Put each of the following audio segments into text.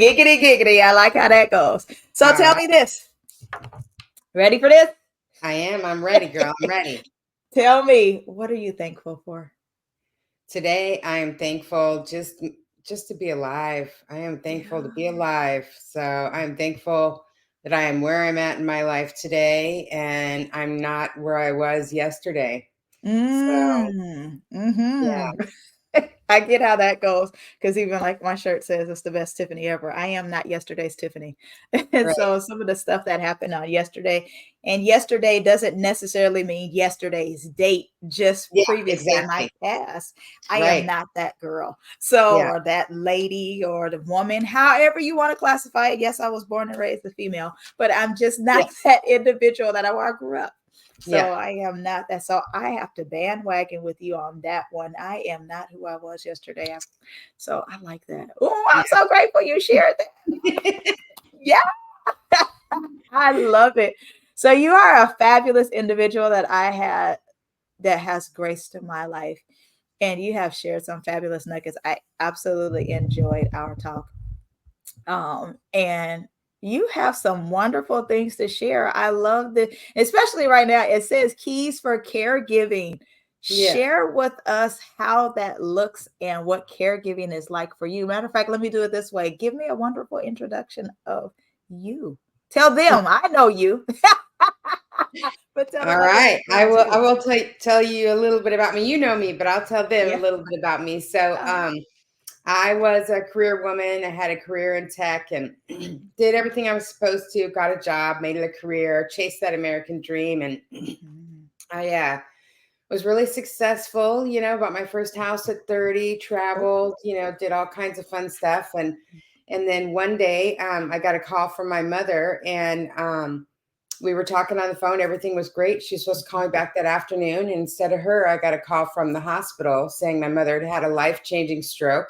Giggity, giggity. I like how that goes. So All tell right. me this. Ready for this? I am. I'm ready, girl. I'm ready. Tell me, what are you thankful for? Today, I am thankful just to be alive. I am thankful to be Yeah. alive. So I am thankful that I am where I'm at in my life today, and I'm not where I was yesterday. So yeah, Mm-hmm. I get how that goes because even like my shirt says, it's the best Tiffany ever. I am not yesterday's Tiffany. And right. so some of the stuff that happened on yesterday, and yesterday doesn't necessarily mean yesterday's date, just Yeah, previously in my exactly. past. I am Right. not that girl. So, Yeah. or that lady or the woman, however you want to classify it. Yes, I was born and raised a female, but I'm just not Yes. that individual that I grew up. Yeah. So I am not that. So I have to bandwagon with you on that one. I am not who I was yesterday. So I like that. Oh, I'm Yeah. so grateful you shared that. Yeah, I love it. So you are a fabulous individual that I had that has graced my life. And you have shared some fabulous nuggets. I absolutely enjoyed our talk. And you have some wonderful things to share. I love the, especially right now, it says keys for caregiving. Yeah. Share with us how that looks and what caregiving is like for you. Matter of fact, let me do it this way. Give me a wonderful introduction of you. Tell them I know you, but tell All them I've been right. I introduced will to I will tell you a little bit about me. You know me, but I'll tell them a you. little bit about me. So Yeah. I was a career woman. I had a career in tech and did everything I was supposed to, got a job, made it a career, chased that American dream. And Mhm. I was really successful, bought my first house at 30, Oh. traveled, did all kinds of fun stuff. And then one day I got a call from my mother and we were talking on the phone. Everything was great. She was supposed to call me back that afternoon. And instead of her, I got a call from the hospital saying my mother had had a life-changing stroke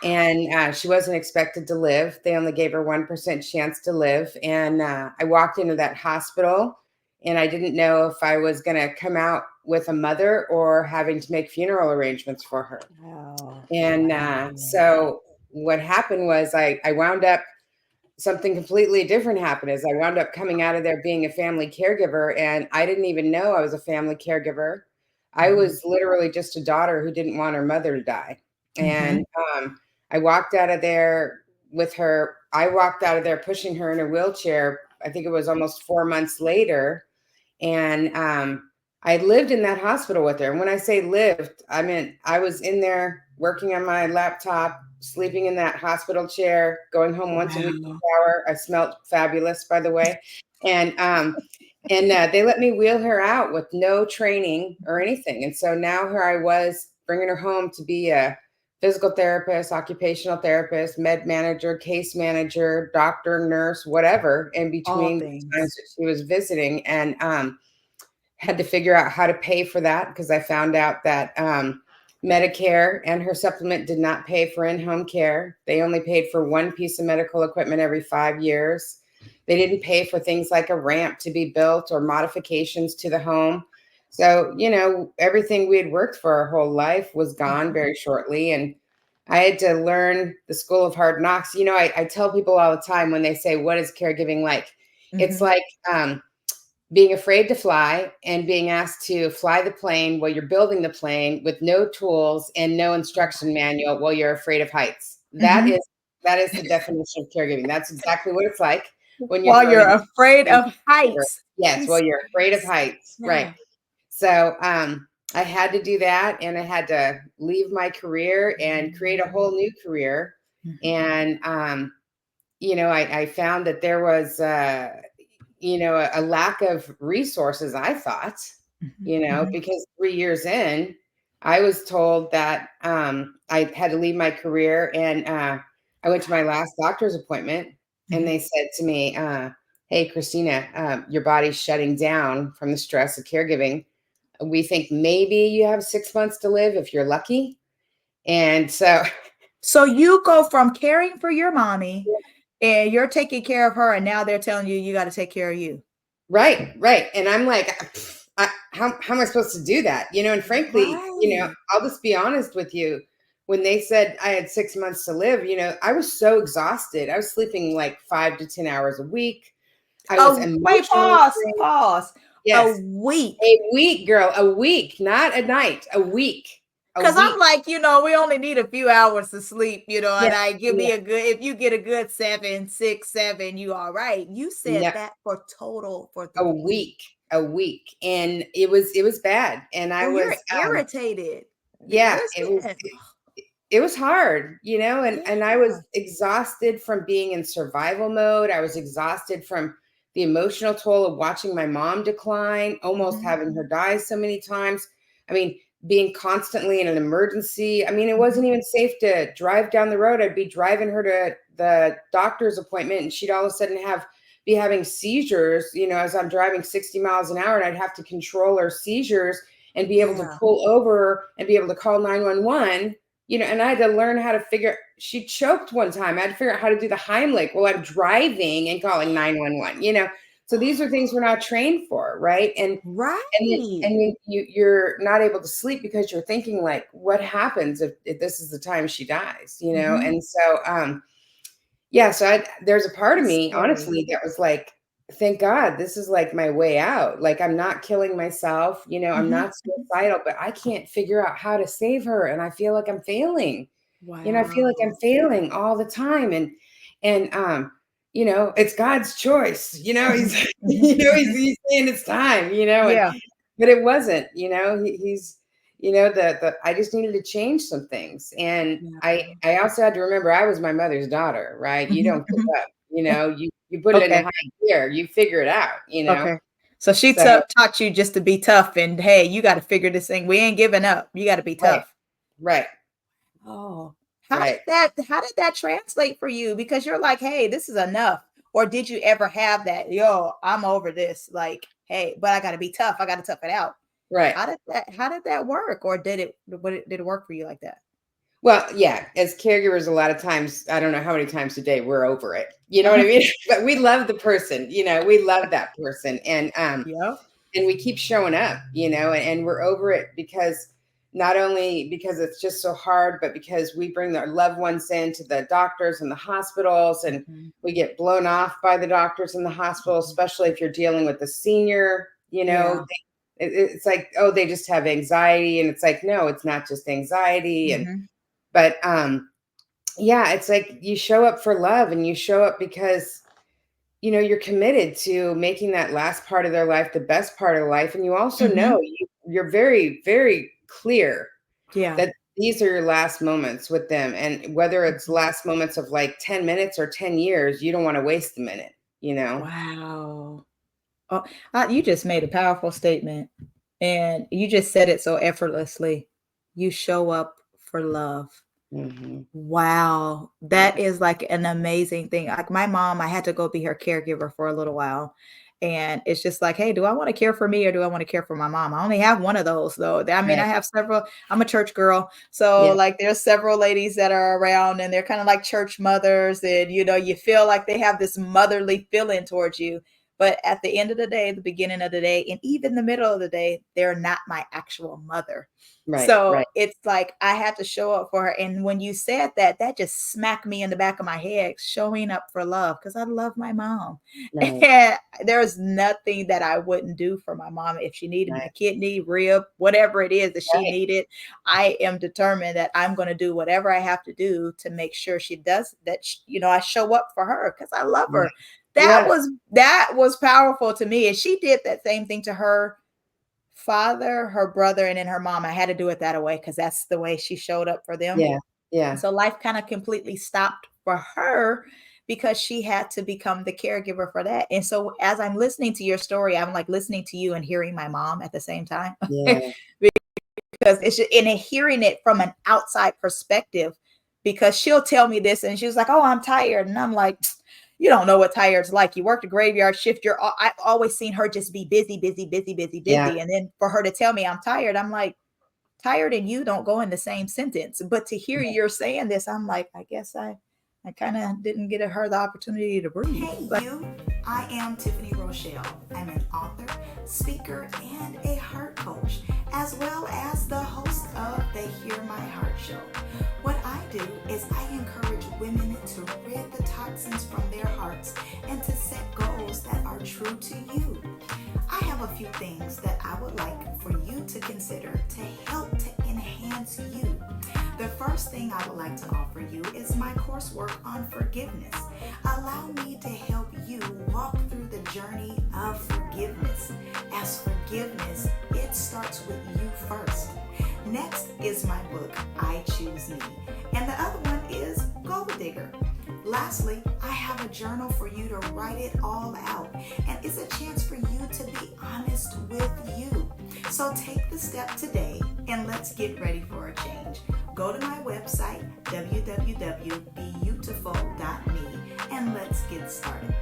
and she wasn't expected to live. They only gave her 1% chance to live. And I walked into that hospital and I didn't know if I was going to come out with a mother or having to make funeral arrangements for her. Wow. And so what happened was I wound up, something completely different happened as I wound up coming out of there being a family caregiver. And I didn't even know I was a family caregiver. I Mhm. was literally just a daughter who didn't want her mother to die. And Mhm. I walked out of there with her. I walked out of there pushing her in a wheelchair. I think it was almost 4 months later. And I lived in that hospital with her. And when I say lived, I mean, I was in there working on my laptop, sleeping in that hospital chair, going home once a week to Wow. shower. I smelled fabulous, by the way. And they let me wheel her out with no training or anything. And so now here I was bringing her home to be a physical therapist, occupational therapist, med manager, case manager, doctor, nurse, whatever, in All between the times things. that she was visiting. And had to figure out how to pay for that because I found out that Medicare and her supplement did not pay for in-home care. They only paid for one piece of medical equipment every 5 years. They didn't pay for things like a ramp to be built or modifications to the home. So, everything we had worked for our whole life was gone Mhm. very shortly. And I had to learn the school of hard knocks. I tell people all the time when they say, what is caregiving like? It's Mhm. like, being afraid to fly and being asked to fly the plane while you're building the plane with no tools and no instruction manual while you're afraid of heights. That Mhm. is that is the definition of caregiving. That's exactly what it's like when you're While thrown you're in. afraid of heights. Yes, while you're afraid of Yes. heights, right? Yeah. So I had to do that, and I had to leave my career and create a whole new career. Mhm. And I found that there was a lack of resources, I thought, Mhm. Mhm. because 3 years in, I was told that I had to leave my career. And I went to my last doctor's appointment and Mhm. they said to me, hey, Christina, your body's shutting down from the stress of caregiving. We think maybe you have 6 months to live if you're lucky. And so, So you go from caring for your mommy and you're taking care of her, and now they're telling you you got to take care of you. right, right. And I'm like, how am I supposed to do that? And frankly, Right. I'll just be honest with you. when they said I had 6 months to live, I was so exhausted. I was sleeping like 5 to 10 hours a week. I was Oh, wait, emotionally pause, drained. pause. A Yes. week. A week, girl, a week, not a night, a week, a Because I'm week. like, we only need a few hours to sleep, Yeah, and I give yeah, me if you get a good 7, 6, 7, you all right. You said yeah, that for the a week. week, a week, and it was bad, and I Oh, you're was, irritated. yeah, Listen. it was hard, and I was Yeah. exhausted from being in survival mode. I was exhausted from the emotional toll of watching my mom decline, almost Mhm, having her die so many times. I mean, being constantly in an emergency. I mean, it wasn't mhm. even safe to drive down the road. I'd be driving her to the doctor's appointment, and she'd all of a sudden be having seizures, as I'm driving 60 miles an hour, and I'd have to control her seizures and be able to Yeah. pull over and be able to call 911. And I had to learn how to she choked one time. I had to figure out how to do the Heimlich while I'm driving and calling 911. So these are things we're not trained for, right? And then Right. you're not able to sleep because you're thinking like, what happens if this is the time she dies? Mhm. And so yeah, so there's a part of That's me, scary. honestly, that was like, thank God this is like my way out. Like I'm not killing myself, I'm Mhm, not mhm. suicidal, but I can't figure out how to save her. And I feel like I'm failing. I feel like I'm Wow. failing all the time. And it's God's choice. He's Mhm, mhm, mhm. he's saying it's time, and Yeah. but it wasn't, he's the I just needed to change some things. And Yeah. I also had to remember I was my mother's daughter, right? You Mhm, don't give mhm. up, you put it into Okay. high gear, you figure it out. Okay. So she So taught you just to be tough and, "Hey, you gotta figure this thing. We ain't giving up. You gotta be right, tough." right, Oh, right. how did that translate for you? Because you're like, "Hey, this is enough." Or did you ever have that, "Yo, I'm over this." Like, "Hey, but I gotta be tough. I gotta tough it out." Right. How did that work? Or did it work for you like that? Well, yeah, as caregivers, a lot of times, I don't know how many times a day we're over it. You know what I Uh-huh. mean? But we love the person, we love that person. Yeah. And we keep showing up, and we're over it because not only because it's just so hard, but because we bring our loved ones into the doctors and the hospitals, and Mhm, we get blown off by the doctors in the hospital, mhm. especially if you're dealing with a senior, Yeah. it's like, oh, they just have anxiety. And it's like, no, it's not just anxiety. Mhm, But yeah, it's like you show up for love, and you show up because you're committed to making that last part of their life the best part of life. And you also mhm. know you're very, very clear Yeah. that these are your last moments with them. And whether it's Mhm. last moments of like 10 minutes or 10 years, you don't want to waste a minute. Wow. Oh, you just made a powerful statement, and you just said it so effortlessly. You show up for love. Hmm. Wow, that Yeah. is like an amazing thing. Like my mom, I had to go be her caregiver for a little while. And it's just like, hey, do I want to care for me or do I want to care for my mom? I only have one of those though. I mean, I Right. have several. I'm a church girl. So Yeah. like there's several ladies that are around and they're kind of like church mothers and you feel like they have this motherly feeling towards you. But at the end of the day, the beginning of the day, and even the middle of the day, they're not my actual mother. Right. So Right. it's like I had to show up for her. And when you said that, that just smacked me in the back of my head, showing up for love, because I love my mom. Right. And there's nothing that I wouldn't do for my mom if she needed Right. a kidney, rib, whatever it is that she Right. needed. I am determined that I'm going to do whatever I have to do to make sure she does that. I show up for her because I love Yeah. her. That Yeah. was that was powerful to me. And she did that same thing to her father, her brother, and then her mom. I had to do it that way because that's the way she showed up for them. Yeah. Yeah. So life kind of completely stopped for her because she had to become the caregiver for that. And so as I'm listening to your story, I'm like listening to you and hearing my mom at the same time. Yeah. Because it's just, and hearing it from an outside perspective, because she'll tell me this and she was like, "Oh, I'm tired," and I'm like, "You don't know what tired's like. You worked a graveyard shift. I've always seen her just be busy, busy, busy, busy, Yeah. busy, and then for her to tell me I'm tired, I'm like, tired and you don't go in the same sentence. But to hear you're saying this, I'm like, I guess I kind of didn't get her the opportunity to breathe. Hey, you. I am Tiffany Rochelle. I'm an author, speaker, and a heart coach, as well as the host of the Hear My Heart show. What I do is I encourage women to rid the toxins from their hearts and to set goals that are true to you. I have a few things that I would like for you to consider to help to enhance you. The first thing I would like to offer you is my coursework on forgiveness. Allow me to help you walk through the journey of forgiveness. As forgiveness, it starts with you first. Next is my book, I Choose Me, and the other one is Gold Digger. Lastly, I have a journal for you to write it all out, and it's a chance for you to be honest with you. So take the step today and let's get ready for a change. Go to my website, www.beautiful.me, and let's get started.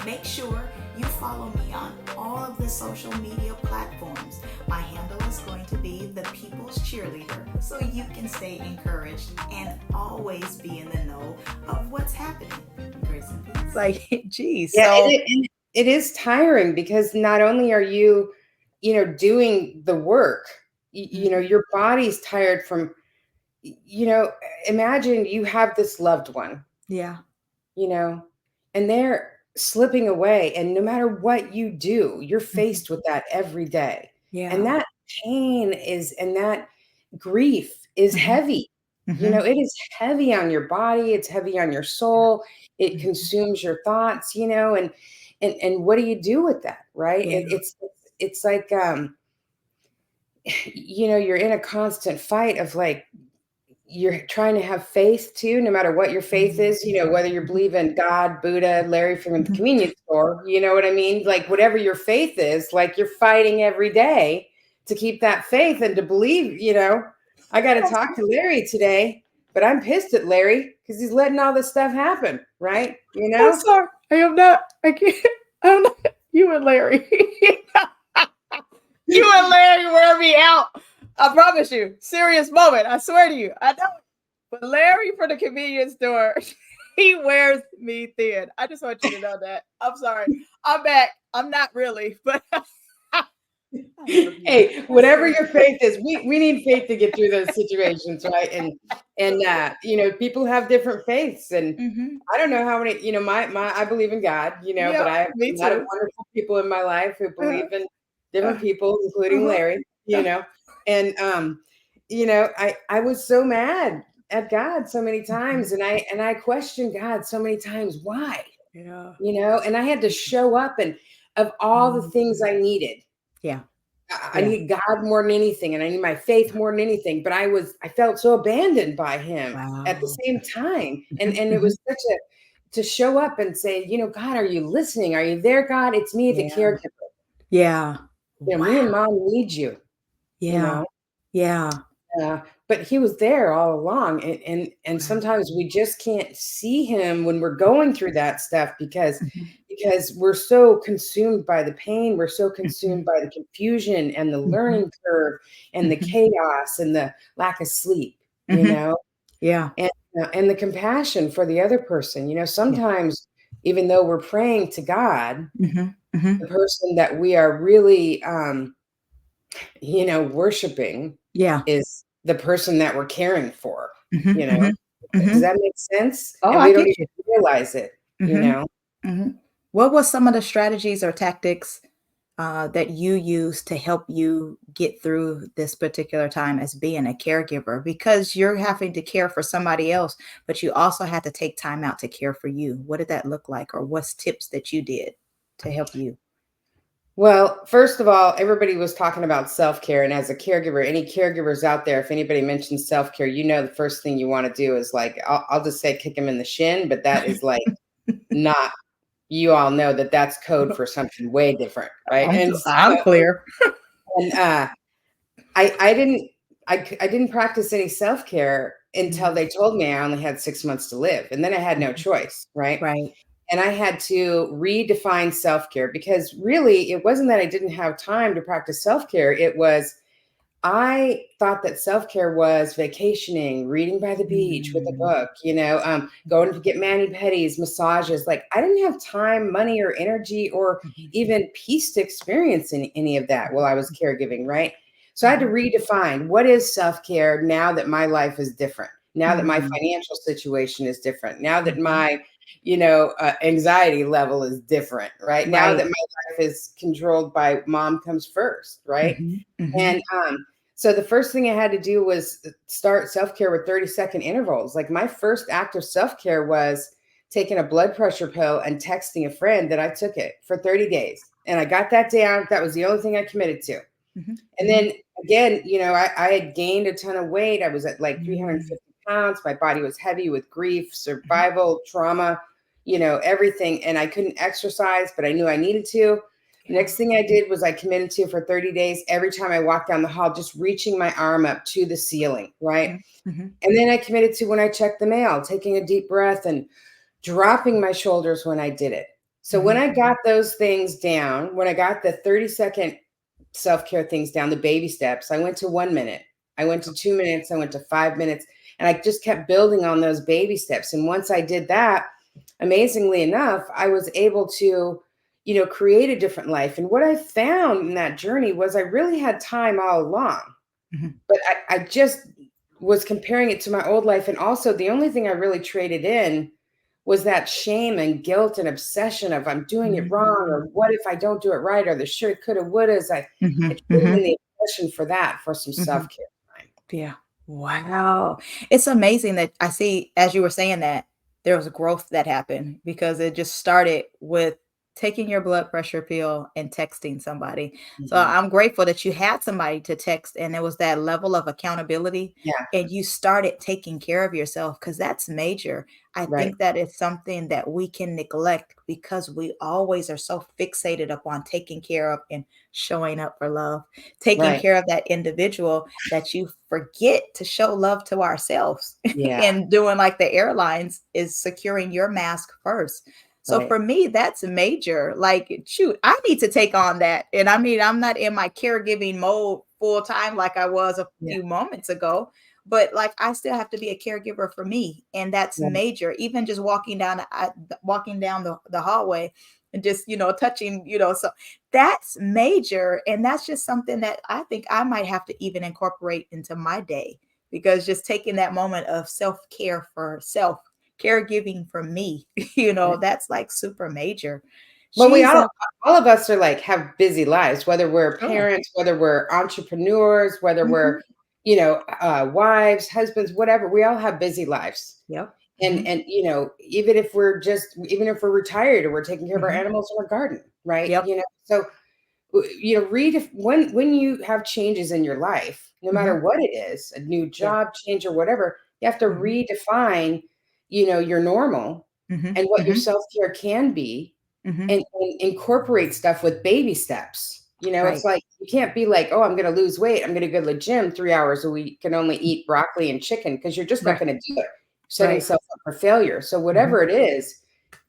Make sure you follow me on all of the social media platforms. My handle is going to be the People's Cheerleader, so you can stay encouraged and always be in the know of what's happening. Grace and peace. Like, geez. Yeah, So it is tiring because not only are you, doing the work, your body's tired from, imagine you have this loved one, yeah, and they're slipping away. And no matter what you do, you're faced with that every day. yeah. And that pain and that grief is heavy. It is heavy on your body. It's heavy on your soul. It consumes your thoughts, and what do you do with that? Right. Yeah. It's like, you're in a constant fight of like, you're trying to have faith too, no matter what your faith is, whether you believe in God, Buddha, Larry from the convenience store, you know what I mean? Like whatever your faith is, like you're fighting every day to keep that faith and to believe, I got to talk to Larry today, but I'm pissed at Larry because he's letting all this stuff happen. Right. I'm sorry. I am not. I can't. I'm not. You and Larry. You and Larry wear me out. I promise you. Serious moment. I swear to you. I know. But Larry from the convenience store, he wears me thin. I just want you to know that. I'm sorry. I'm back. I'm not really, but hey, whatever your faith is, we need faith to get through those situations, right? And people have different faiths, and I don't know how many, my I believe in God, but I have a lot of wonderful people in my life who believe in different people, including Larry, and I was so mad at God so many times, and I questioned God so many times, why? And I had to show up, and of all the things I needed. Yeah. I need God more than anything, and I need my faith more than anything. But I felt so abandoned by him at the same time. And it was such to show up and say, God, are you listening? Are you there, God? It's me, the caregiver. Yeah. Me and Mom need you. Yeah. Yeah. But he was there all along. And sometimes we just can't see him when we're going through that stuff because we're so consumed by the pain. We're so consumed by the confusion and the learning curve and the chaos and the lack of sleep, Yeah. And the compassion for the other person. Sometimes even though we're praying to God, the person that we are really, worshiping is the person that we're caring for, Does that make sense? Oh, and we don't even realize it, What was some of the strategies or tactics that you use to help you get through this particular time as being a caregiver? Because you're having to care for somebody else, but you also had to take time out to care for you. What did that look like? Or what's tips that you did to help you? Well, first of all, everybody was talking about self-care. And as a caregiver, any caregivers out there, if anybody mentions self-care, the first thing you want to do is like, I'll just say kick him in the shin, but that is like not, you all know that that's code for something way different. Right. I'm clear. And I didn't practice any self-care until they told me I only had 6 months to live. And then I had no choice. Right. Right. And I had to redefine self-care because really it wasn't that I didn't have time to practice self-care. It was I thought that self-care was vacationing, reading by the beach with a Mm. book, going to get mani-pedis, massages. Like I didn't have time, money, or energy, or Mhm. even peace to experience any of that while I was caregiving, right? So I had to Mhm. redefine what is self-care now that my life is different, now that my Mm. financial situation is different, now that Mhm. my, anxiety level is different, right? Now that Right. my life is controlled by mom comes first, right? Mhm. Mhm. And so the first thing I had to do was start self-care with 30-second intervals. Like my first act of self-care was taking a blood pressure pill and texting a friend that I took it for 30 days. And I got that down. That was the only thing I committed to. Mhm. And Mhm. then again, I had gained a ton of weight. I was at like Mm. 350 pounds. My body was heavy with grief, Mhm. survival, trauma, everything. And I couldn't exercise, but I knew I needed to. Yeah. Next thing I did was I committed to for 30 days, every time I walked down the hall, just reaching my arm up to the ceiling, right? Mhm. Mhm. And then I committed to when I checked the mail, taking a deep breath and dropping my shoulders when I did it. So when Mhm. I got those things down, when I got the 30-second self-care things down, the baby steps, I went to 1 minute, I went to 2 minutes, I went to 5 minutes, and I just kept building on those baby steps. And once I did that, amazingly enough, I was able to, create a different life. And what I found in that journey was I really had time all along, Mhm. but I just was comparing it to my old life. And also, the only thing I really traded in was that shame and guilt and obsession of I'm doing it wrong, Mm. or what if I don't do it right, or the should, coulda, wouldas. I Mhm. traded in Mhm. the obsession for that for some Mhm. self-care time. Yeah. Wow. It's amazing that I see, as you were saying that, there was growth that happened because it just started with taking your blood pressure pill and texting somebody. So Mhm. I'm grateful that you had somebody to text and there was that level of accountability Yeah, and you started taking care of yourself because that's major. I right, think that is something that we can neglect because we always are so fixated upon taking care of and showing up for love, taking right. care of that individual that you forget to show love to ourselves. Yeah, And doing like the airlines is securing your mask first. So right. for me, that's major. Like, shoot, I need to take on that. And I mean, I'm not in my caregiving mode full time like I was a Yeah, few moments ago, but like I still have to be a caregiver for me. And that's right, major. Even just walking down the hallway and just, touching, so that's major, and that's just something that I think I might have to even incorporate into my day because just taking that moment of self-care for self, caregiving for me, right. that's like super major. Well, we all Jesus. all of us are like have busy lives, whether we're Sure. parents, whether we're entrepreneurs, whether we're, Mhm. wives, husbands, whatever. We all have busy lives. Yep. And Mhm. and even if we're retired or we're taking care of our Mhm. animals in our garden, right? Yep. So read if when you have changes in your life, no matter Mhm. what it is, a new Yeah. job change or whatever, you have to Mhm. redefine, your normal Mhm. and what your Mhm. self-care can be, Mhm. and incorporate stuff with baby steps. It's Right. like you can't be like, oh, I'm going to lose weight, I'm going to go to the gym 3 hours a week, can only eat broccoli and chicken, because you're just not Right. going to do it. You're setting Right. yourself up for failure. So Mhm. whatever it is,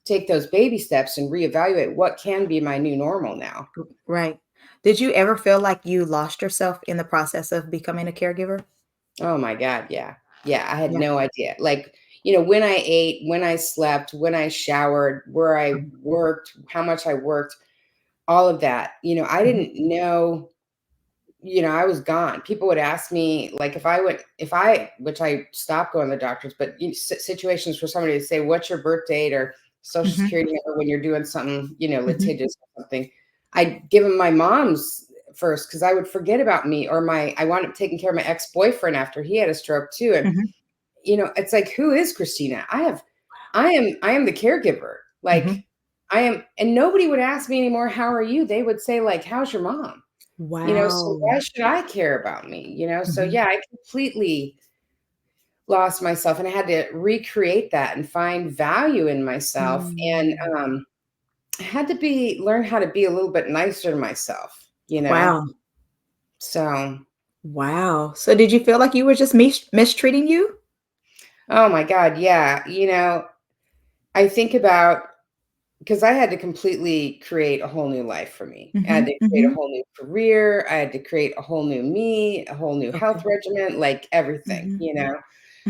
take those baby steps and reevaluate what can be my new normal now. Right. Did you ever feel like you lost yourself in the process of becoming a caregiver? Oh my God. Yeah. Yeah. I had Yeah. no idea. Like, when I ate, when I slept, when I showered, where I Mhm. worked, how much I worked, all of that, I Mhm. didn't know, I was gone. People would ask me, like, which I stopped going to the doctors, but situations for somebody to say, what's your birth date or social Mhm. security number when you're doing something, Mhm. litigious or something. I'd give them my mom's first because I would forget about me, or I wound up taking care of my ex-boyfriend after he had a stroke too. And, Mhm. it's like, who is Christina? I am the caregiver. Mhm. Like I am, and nobody would ask me anymore, how are you? They would say like, how's your mom? So Wow. why should I care about me? So Mhm. yeah, I completely lost myself, and I had to recreate that and find value in myself. And Mm. I had to learn how to be a little bit nicer to myself. Wow. So, Wow. So did you feel like you were just mistreating you? oh my God, yeah. I think about because I had to completely create a whole new life for me. I had Mhm, to create a mhm. whole new career. I had to create a whole new me, a whole new Okay. health regimen, like everything, Mhm, you know.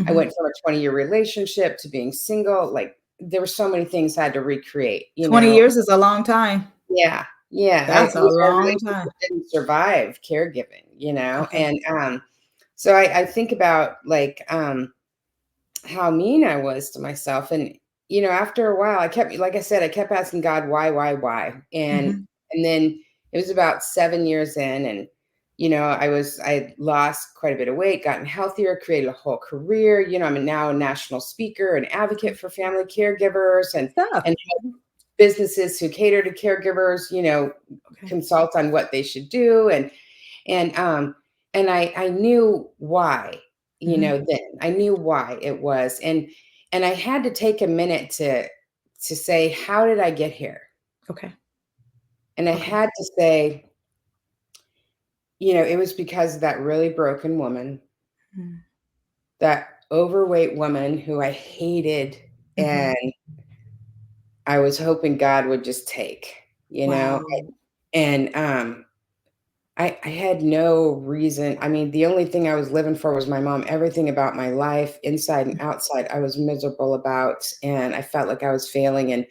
I mhm. went from a 20-year relationship to being single. Like there were so many things I had to recreate, you 20 know. years is a long time. Yeah. Yeah. That's a Our long time. relationship didn't survive caregiving, you know. Okay. And so I think about like how mean I was to myself. And, you know, after a while, I kept, like I said, I kept asking God, why? Mhm. And then it was about 7 years in, and, you know, I had lost quite a bit of weight, gotten healthier, created a whole career. You know, I'm now a national speaker and Okay. advocate for family caregivers Good stuff. and businesses who cater to caregivers, you know, Okay. consult on what they should do. And I knew why, you Mhm. know, then I knew why it was. And I had to take a minute to say, how did I get here? Okay. And I Okay. had to say, you know, it was because of that really broken woman, Mm. that overweight woman who I hated, Mhm. and I was hoping God would just take, you know. Wow. And I had no reason. I mean, the only thing I was living for was my mom. Everything about my life, inside and outside, I was miserable about, and I felt like I was failing. And,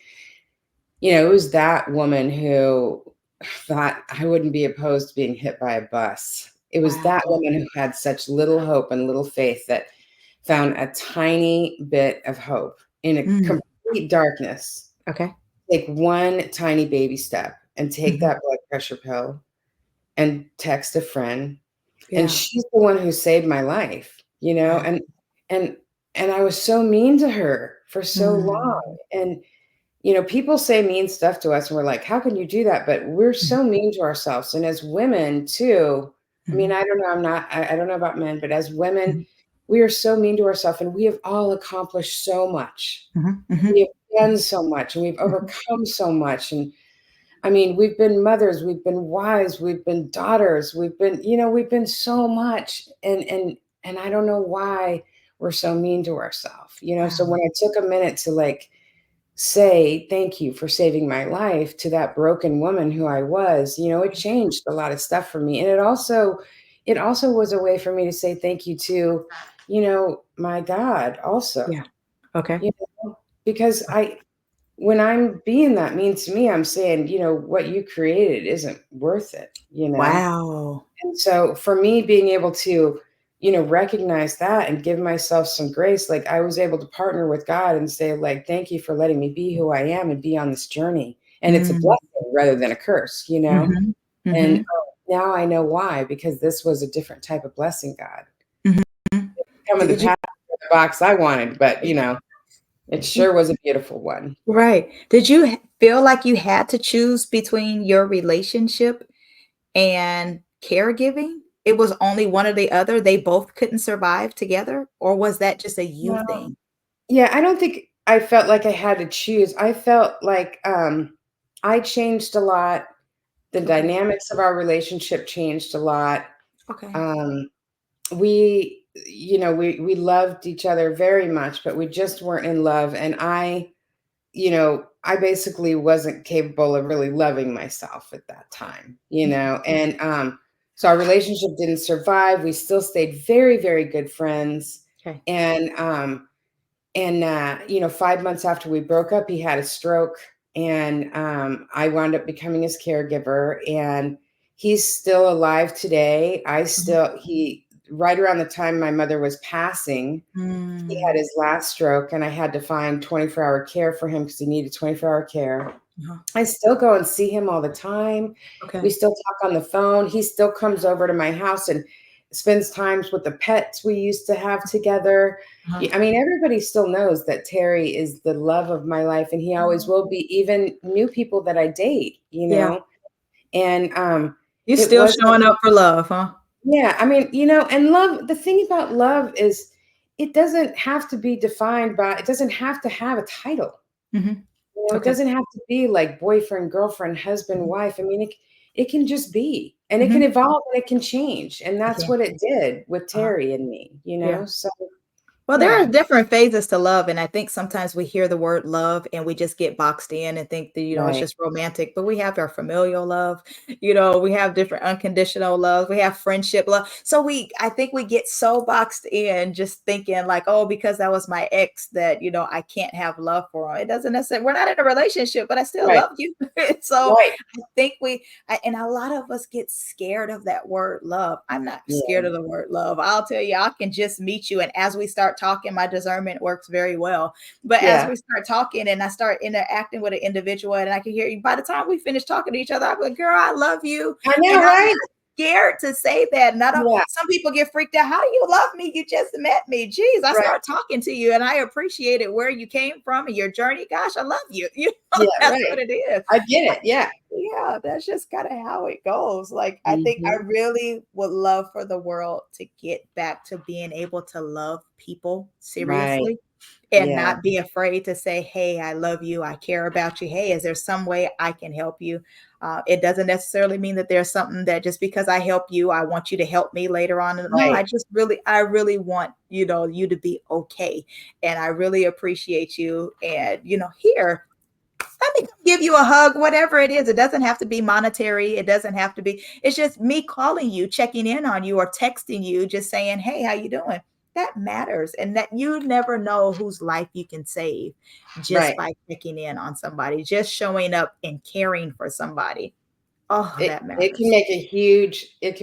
you know, it was that woman who thought I wouldn't be opposed to being hit by a bus. It was that Wow. woman who had such little hope and little faith that found a tiny bit of hope in a Mm. complete darkness. Okay. Take one tiny baby step and take Mhm. that blood pressure pill and text a friend, and Yeah. she's the one who saved my life, you know. Wow. And and I was so mean to her for so long. Mm. And you know, people say mean stuff to us and we're like, how can you do that? But we're Mhm. so mean to ourselves. And as women too, I mean, Mhm. I don't know, I don't know about men, but as women, Mhm. we are so mean to ourselves, and we have all accomplished so much. Mhm. Mhm. We have done Mhm. so much, and we've Mhm. overcome so much. And I mean, we've been mothers, we've been wives, we've been daughters, we've been, you know, we've been so much. And I don't know why we're so mean to ourselves, you know. So Wow. when I took a minute to like say thank you for saving my life to that broken woman who I was, you know, it changed a lot of stuff for me. And it also was a way for me to say thank you to, you know, my God also, Yeah. Okay. you know, because when I'm being that mean to me, I'm saying, you know, what you created isn't worth it, you know? Wow. And so for me, being able to, you know, recognize that and give myself some grace, like I was able to partner with God and say, like, thank you for letting me be who I am and be on this journey. And it's a Mm. blessing rather than a curse, you know? Mhm. And Mhm. now I know why, because this was a different type of blessing, God. Mhm. Come in the Did you path of the box I wanted, but, you know, it sure was a beautiful one. Right. Did you feel like you had to choose between your relationship and caregiving? It was only one or the other, they both couldn't survive together? Or was that just a you No. thing? Yeah, I don't think I felt like I had to choose. I felt like, I changed a lot. The Okay. dynamics of our relationship changed a lot. Okay. Um, we, you know, we loved each other very much, but we just weren't in love. And you know, I basically wasn't capable of really loving myself at that time, you Okay. know. And so our relationship didn't survive. We still stayed very, very good friends. Okay. And you know, 5 months after we broke up, he had a stroke, and I wound up becoming his caregiver. And he's still alive today. Mhm. He, right around the time my mother was passing, he had Mm. his last stroke, and I had to find 24-hour care for him because he needed 24-hour care. Uh-huh. I still go and see him all the time. We Okay. still talk on the phone. He still comes over to my house and spends times with the pets we used to have together. Uh-huh. I mean, everybody still knows that Terry is the love of my life, and he always will be, even new people that I date, you Yeah. know? And You it still wasn't, showing up for love, huh? yeah, I mean, you know, and love, the thing about love is it doesn't have to be defined by, it doesn't have to have a title. Mhm. You know, it Okay. doesn't have to be like boyfriend, girlfriend, husband, Mhm. wife. I mean, it can just be, and it can Mhm. evolve, and it can change. And that's Okay. what it did with Uh-huh. Terry and me, you Yeah. know? So Well, there are Yeah. different phases to love, and I think sometimes we hear the word love and we just get boxed in and think that, it's Right. just romantic, but we have our familial love, we have different unconditional love, we have friendship love. So I think we get so boxed in just thinking like, oh, because that was my ex that, I can't have love for him. It doesn't necessarily, we're not in a relationship, but I still Right. love you. So Right. I think and a lot of us get scared of that word love. I'm not Yeah. scared of the word love. I'll tell you, I can just meet you. And as we start talking, my discernment works very well. But as Yeah. we start talking and I start interacting with an individual and I can hear you, by the time we finish talking to each other, I'm like, girl, I love you. I And know, I'm right? not scared to say that. And I don't, Yeah. some people get freaked out. How do you love me? You just met me. Jeez, I Right. start talking to you and I appreciate it where you came from and your journey. Gosh, I love you. Yeah. That's Right. what it is. I get it. Yeah. Yeah, that's just kind of how it goes. Like, I think I Hmm. really would love for the world to get back to being able to love people Right. seriously and Yeah. not be afraid to say, hey, I love you. I care about you. Hey, is there some way I can help you? It doesn't necessarily mean that there's something that just because I help you, I want you to help me later on. No, Right. I really want, you to be okay. And I really appreciate you. And, here, let me give you a hug, whatever it is. It doesn't have to be monetary. It doesn't have to be. It's just me calling you, checking in on you, or texting you, just saying, "Hey, how you doing?" That matters, and that you never know whose life you can save just Right. by checking in on somebody, just showing up and caring for somebody. Oh, that It can matters.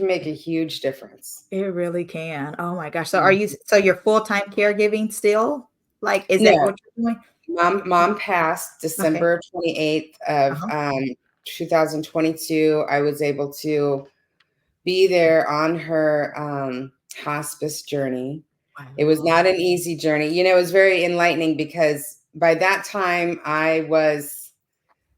make a huge difference. It really can. Oh my gosh. So Mhm. you're full-time caregiving still? Like, is that No, what you're doing? mom passed Okay. December 28th of Uh-huh. 2022. I was able to be there on her hospice journey. It was Wow. not an easy journey. It was very enlightening because by that time I was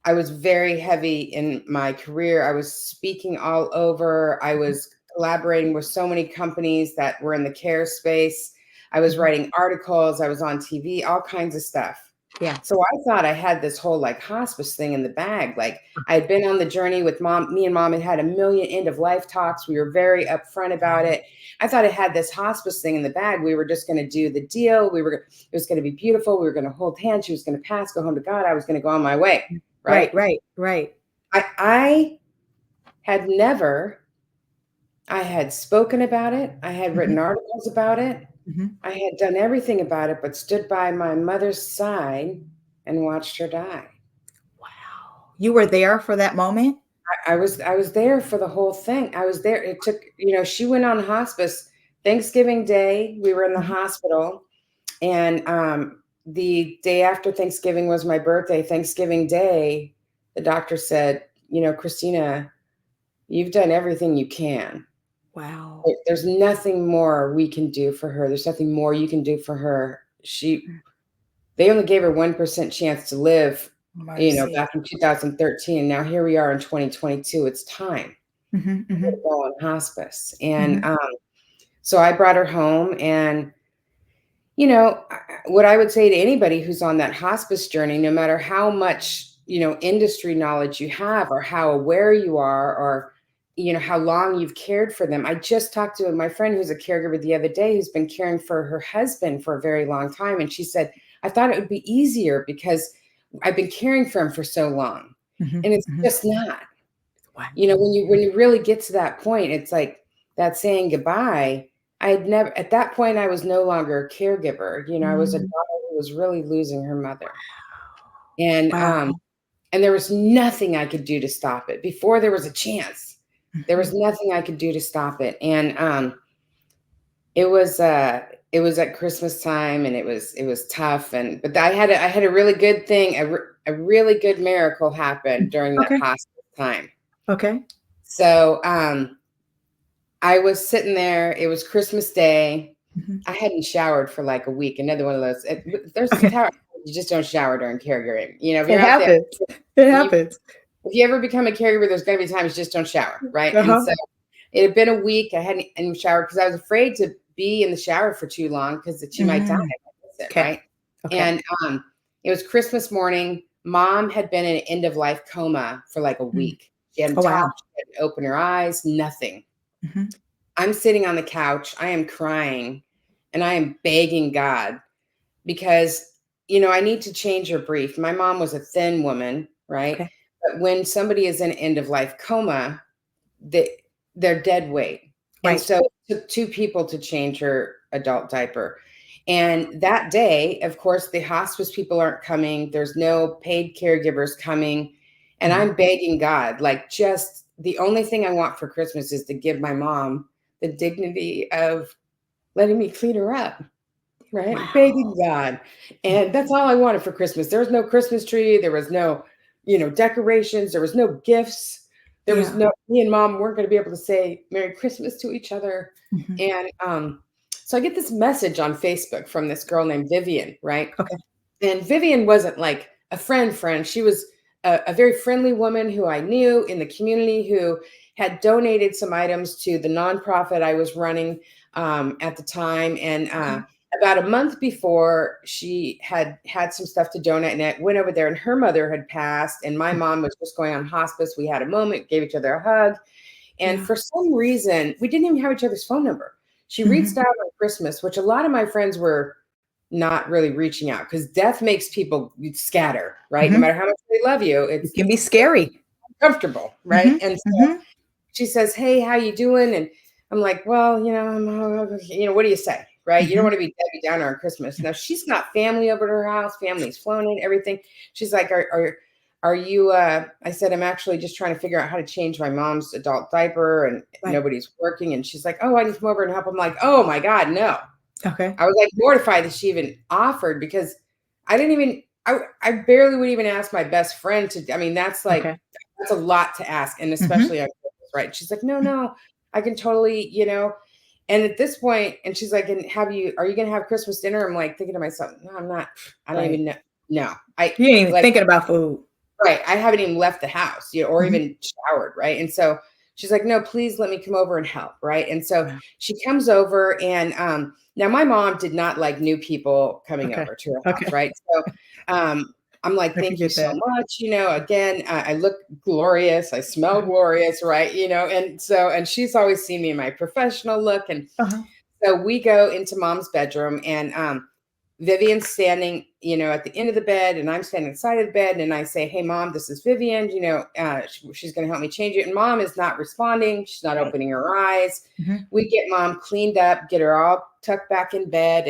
very heavy in my career. I was speaking all over. I Mhm, was collaborating with so many companies that were in the care space. I was mhm. writing articles. I was on TV, all kinds of stuff. Yeah. So I thought I had this whole like hospice thing in the bag. Like I had been on the journey with mom. Me and mom had had a million end of life talks. We were very upfront about it. I thought I had this hospice thing in the bag. We were just going to do the deal. It was going to be beautiful. We were going to hold hands. She was going to pass, go home to God. I was going to go on my way. Right. Right, right, right. I had never, I had spoken about it. I had written Mhm, articles about it. mhm. I had done everything about it, but stood by my mother's side and watched her die. Wow. You were there for that moment? I was there for the whole thing. I was there. It took, she went on hospice Thanksgiving Day. We were in the Mhm. hospital, and the day after Thanksgiving was my birthday. Thanksgiving Day, the doctor said, Christina, you've done everything you can. Wow. There's nothing more we can do for her. There's nothing more you can do for her. They only gave her 1% chance to live, Mercy. back in 2013. Now here we are in 2022. It's time Mhm, for her to mhm, go on hospice. And mhm, so I brought her home. And, what I would say to anybody who's on that hospice journey, no matter how much, industry knowledge you have or how aware you are or, how long you've cared for them. I just talked to my friend who's a caregiver the other day who's been caring for her husband for a very long time. And she said, I thought it would be easier because I've been caring for him for so long. mhm, And it's mhm. just not. Wow. When you really get to that point, it's like that saying goodbye. I had never at that point I was no longer a caregiver. I was a Mm. daughter who was really losing her mother. And Wow. and there was nothing I could do to stop it. Before there was a chance. There was Mhm. nothing I could do to stop it. And it was it was at Christmas time, and it was tough. And but I had a really good thing, a really good miracle happen during that Okay, hospice time. okay. So I was sitting there. It was Christmas Day. Mhm. I hadn't showered for like a week. Another one of those. There's some Okay. tower. You just don't shower during caregiving. If It you're out there, happens. It you, happens. if you ever become a caregiver, there's going to be times you just don't shower, right? And Uh-huh. so it had been a week. I hadn't showered because I was afraid to be in the shower for too long because that she might die. Mm. That's it, 'Kay. right? Okay. And it was Christmas morning. Mom had been in an end of life coma for like a Mm. week. She hadn't Oh, wow. talked, she hadn't opened her eyes, nothing. Mhm. I'm sitting on the couch. I am crying. and I am begging God because, I need to change her brief. My mom was a thin woman, right? Okay. But when somebody is in end of life coma, they, they're dead weight. And Right. so it took two people to change her adult diaper. And that day, of course, the hospice people aren't coming. There's no paid caregivers coming. And I'm begging God, like, just the only thing I want for Christmas is to give my mom the dignity of letting me clean her up, right? Wow. Begging God. And that's all I wanted for Christmas. There was no Christmas tree. There was no, decorations. There was no gifts. There was no, me and mom weren't going to be able to say Merry Christmas to each other. Mhm. And so I get this message on Facebook from this girl named Vivian, right? Okay. And Vivian wasn't like a friend. She was a very friendly woman who I knew in the community who had donated some items to the nonprofit I was running at the time. And about a month before, she had some stuff to donate, and I went over there, and her mother had passed, and my mom was just going on hospice. We had a moment, gave each other a hug. And for some reason, we didn't even have each other's phone number. She reached out on Christmas, which a lot of my friends were not really reaching out because death makes people scatter, right? No matter how much they love you, It can be scary. uncomfortable, right? And so she says, "Hey, how you doing?" And I'm like, "Well, what do you say, right? You don't want to be Debbie Downer on Christmas." Now she's got family over at her house, family's flown in, everything. She's like, "Are you?" I said, "I'm actually just trying to figure out how to change my mom's adult diaper, and nobody's working." And she's like, "Oh, I need to come over and help." I'm like, "Oh my God, no." Okay. I was like mortified that she even offered because I didn't even, I barely would even ask my best friend to, I mean, that's like, that's a lot to ask. And especially on Christmas, right? She's like, no, I can totally, and at this point, and she's like, "And are you going to have Christmas dinner?" I'm like thinking to myself, no, I'm not, I don't even know. No, you ain't even thinking about food. Right. I haven't even left the house, or even showered. Right. And so she's like, "No, please let me come over and help." Right. And so she comes over, and now my mom did not like new people coming over to her house. Right. So I'm like, "Thank you so much." Again, I look glorious. I smell glorious. Right. And she's always seen me in my professional look. And so we go into mom's bedroom, and Vivian's standing, at the end of the bed, and I'm standing inside of the bed, and I say, "Hey, Mom, this is Vivian. She's going to help me change it." And Mom is not responding. She's not opening her eyes. We get Mom cleaned up, get her all tucked back in bed,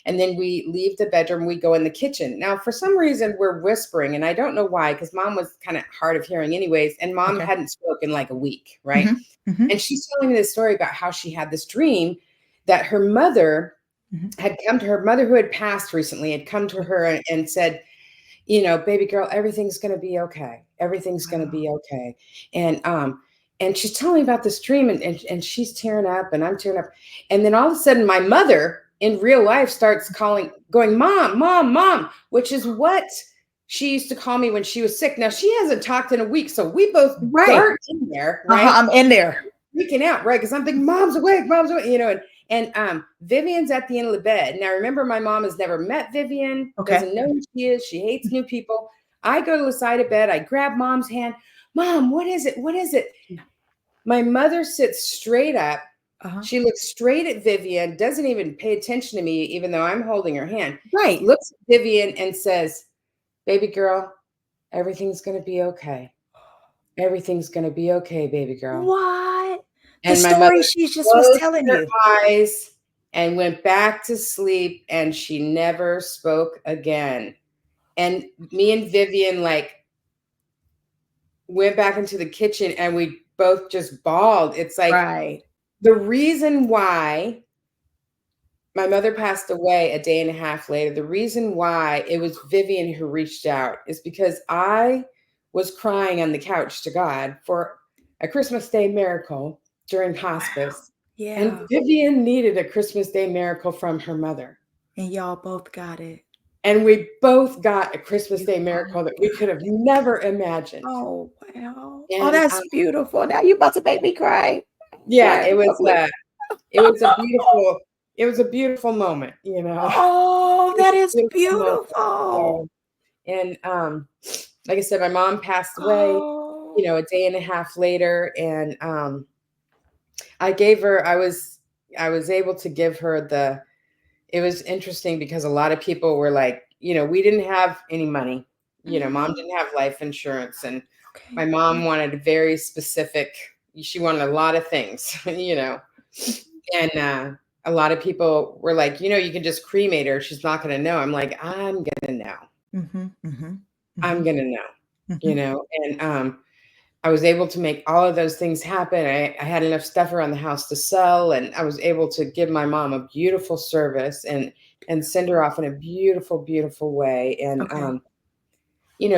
and then we leave the bedroom. We go in the kitchen. Now, for some reason, we're whispering, and I don't know why, because Mom was kind of hard of hearing anyways, and Mom hadn't spoken like a week, right? And she's telling me this story about how she had this dream that her mother had come to her mother who had passed recently, had come to her and said, "Baby girl, everything's going to be okay. Everything's going to be okay." And she's telling me about this dream, and she's tearing up, and I'm tearing up. And then all of a sudden, my mother in real life starts going, "Mom, Mom, Mom," which is what she used to call me when she was sick. Now she hasn't talked in a week. So we both dart in there, right? I'm in there. Freaking out, right? Because I'm thinking, Mom's awake, and Vivian's at the end of the bed. Now, remember, my mom has never met Vivian, doesn't know who she is. She hates new people. I go to the side of bed. I grab Mom's hand. "Mom, what is it? What is it?" My mother sits straight up. She looks straight at Vivian, doesn't even pay attention to me, even though I'm holding her hand. Right. Looks at Vivian and says, "Baby girl, everything's going to be okay. Everything's going to be okay, baby girl." What? And the my story mother she just was telling her you. eyes and went back to sleep, and she never spoke again. And me and Vivian went back into the kitchen, and we both just bawled. It's like the reason why my mother passed away a day and a half later, the reason why it was Vivian who reached out is because I was crying on the couch to God for a Christmas Day miracle during hospice. Yeah. And Vivian needed a Christmas Day miracle from her mother. And y'all both got it. And we both got a Christmas Day miracle that we could have never imagined. Oh, wow. And, that's beautiful. Now you about to make me cry. Yeah, it was a beautiful moment, Oh, that is beautiful. And like I said, my mom passed away, a day and a half later, and I was able to give her it was interesting because a lot of people were like, we didn't have any money. Mom didn't have life insurance, and my Okay. mom wanted a very specific, she wanted a lot of things, and a lot of people were like, you can just cremate her. She's not going to know. I'm like, I'm going to know. Mm-hmm. Mm-hmm. I'm Mm-hmm. going to know, Mm-hmm. and I was able to make all of those things happen. I had enough stuff around the house to sell, and I was able to give my mom a beautiful service and send her off in a beautiful, beautiful way. And Okay.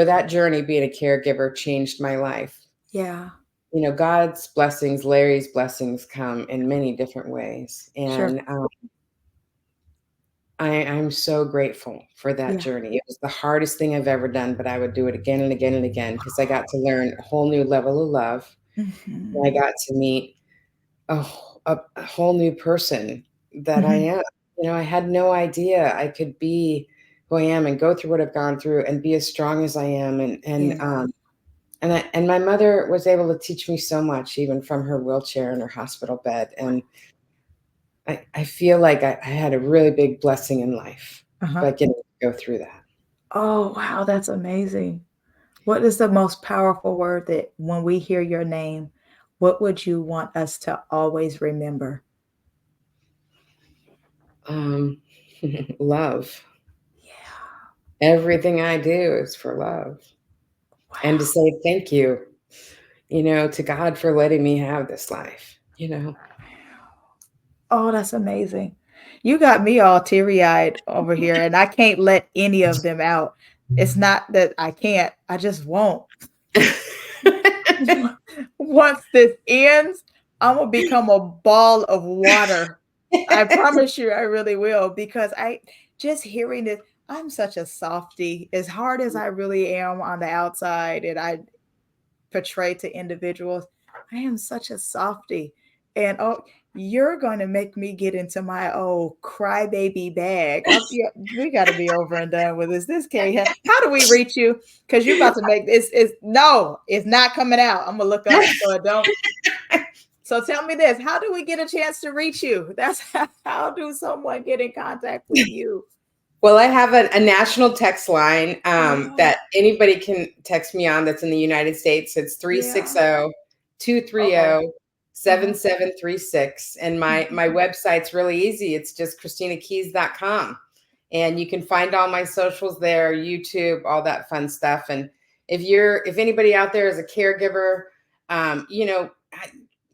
that journey being a caregiver changed my life. Yeah. God's blessings, Larry's blessings come in many different ways, Sure. and I'm so grateful for that Yeah. journey. It was the hardest thing I've ever done, but I would do it again and again and again because I got to learn a whole new level of love. And I Mm-hmm. got to meet a, a whole new person that I Mm-hmm. am. I had no idea I could be who I am and go through what I've gone through and be as strong as I am. Yeah. And my mother was able to teach me so much, even from her wheelchair and her hospital bed. And I feel like I had a really big blessing in life Uh-huh. by getting to go through that. Oh, wow, that's amazing. What is the most powerful word that when we hear your name, what would you want us to always remember? Um, love. Yeah. Everything I do is for love. And to Wow. say thank you, to God for letting me have this life. Oh, that's amazing. You got me all teary-eyed over here, and I can't let any of them out. It's not that I can't, I just won't. Once this ends, I'm gonna become a ball of water. I promise you, I really will, because I just hearing this, I'm such a softie. As hard as I really am on the outside, and I portray to individuals, I am such a softie. And oh, you're going to make me get into my old crybaby bag. Yeah, we got to be over and done with this. This can't happen. How do we reach you? Because you're about to make this. Is no, it's not coming out. I'm gonna look up so it don't. So tell me this: how do we get a chance to reach you? That's how do someone get in contact with you? Well, I have a national text line Yeah, that anybody can text me on that's in the United States. It's yeah. 360-230-7736. Okay. Uh-huh. And my Mhm. my website's really easy. It's just christinakeys.com. And you can find all my socials there, YouTube, all that fun stuff. And if anybody out there is a caregiver,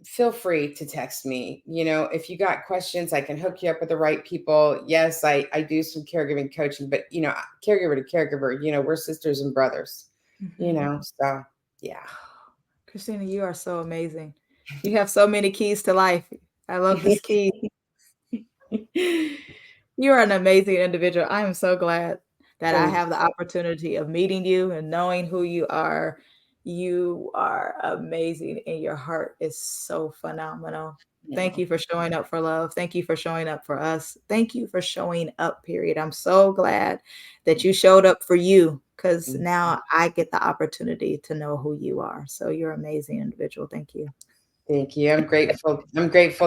feel free to text me. If you got questions, I can hook you up with the right people. Yes, I do some caregiving coaching, but caregiver to caregiver, we're sisters and brothers, Mhm. so yeah. Christina, you are so amazing. You have so many keys to life. I love this key. You are an amazing individual. I am so glad that I Thank have the opportunity of meeting you and knowing who you are. You are amazing, and your heart is so phenomenal. Thank you. you for showing up for love. Thank you for showing up for us. Thank you for showing up, period. I'm so glad that you showed up for you, because now I get the opportunity to know who you are. So you're an amazing individual. Thank you. Thank you. I'm grateful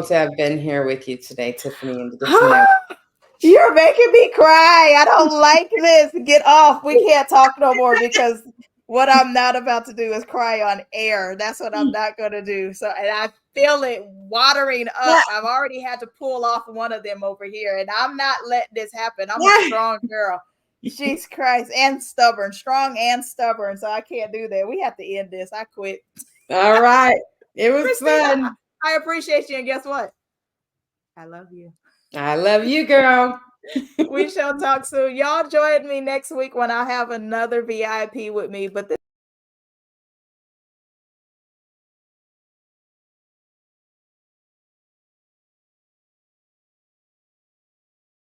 to have been here with you today, Tiffany, and to get to know You're making me cry. I don't like this. Get off. We can't talk no more, because what I'm not about to do is cry on air. That's what I'm you. not going to do. So, and I feel it watering up. I've already had to pull off one of them over here, and I'm not letting this happen. I'm a strong girl. Jesus Christ. And stubborn, strong and stubborn. So I can't do that. We have to end this. I quit. All right. It was Christina, fun. I appreciate you. And guess what? I love you. I love you, girl. We shall talk soon. Y'all join me next week when I have another VIP with me. But this